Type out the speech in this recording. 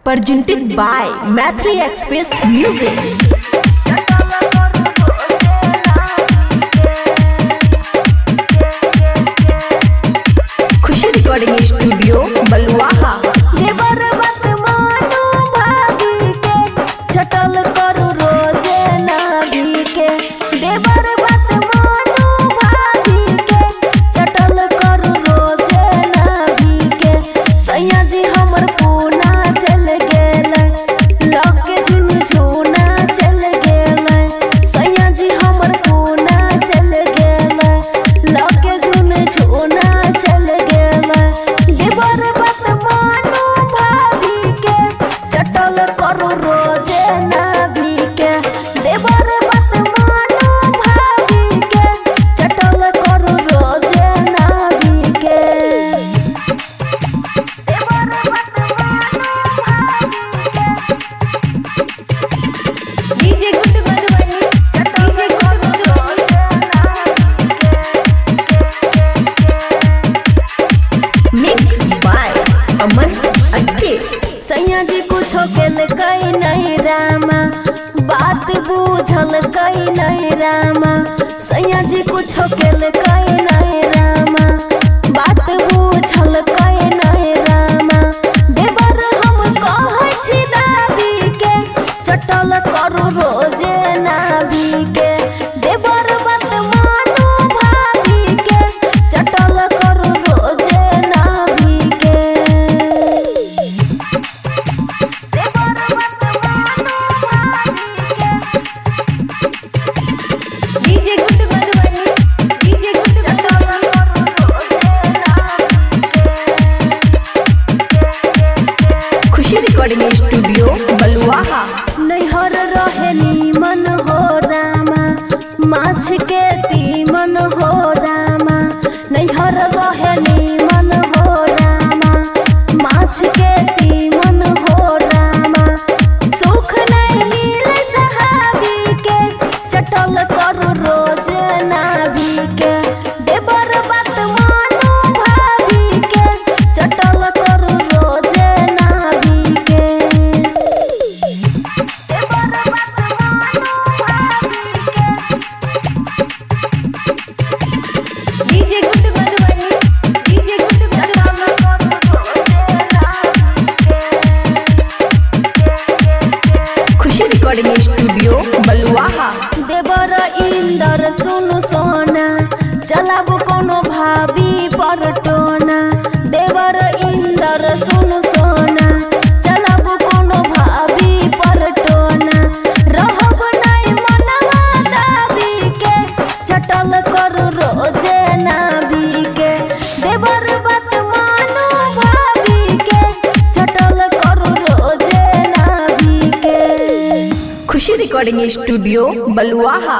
presented by Maitri Express Music. Khushi recording studio Baluaha. देवर बात मानो भाभी के चटल करू रोजे नाभी के। देवर बात मानो भाभी के चटल करू रोजे नाभी के। सैया जी हमर पूना चल गेलै लके झुनझुना चल गेलै। सैया जी हमर पूना चल गेलै लके झुनझुना चल गेलै। देवर बात मानो भाभी के चटल करू रोजे नाभी के। देवर बात मानो भाभी के चटल करू रोजे नाभी के। देवर बात मानो भाभी के। DJ good Madhubani DJ good Madhubani mix by Aman Akke. सैया जी कुछो केल कई नहीं रामा बात बूझल कई नहीं रामा। सैया जी कुछो केल कई नहीं रामा बात बूझल कई नहीं रामा। देवर हम कहै छी दाबी के चटल करू रोजे नाभी के। देवर बात मानो भाभी के चटल करू रोजे नाभी के। DJ good Madhubani DJ good Khushi recording studio Baluaha. नैहर रहे नीमन हो रामा माछ के तीमन हो रामा। नैहर रहे नीमन हो रामा माछ के तीमन हो रामा। सुख नहीं मिले सहाबी के चटल करू रोजे नाभी के। देवर बात मानो भाभी के चटल करू रोजे नाभी के। देवर बात मानो भाभी के। DJ good Madhubani DJ good Khushi recording studio Baluaha. देवर इंदर सुनु सोना चलाबू कोनो भाभी पर टोना। देवर इंदर सुनु सोना चलाबू कोनो भाभी पर टोना। रहब नहीं मनवा दाबी के चटल करू रोजे नाभी के। देवर बात मानो भाभी के चटल करू रोजे नाभी के। खुशी रिकॉर्डिंग स्टूडियो बलुआहा।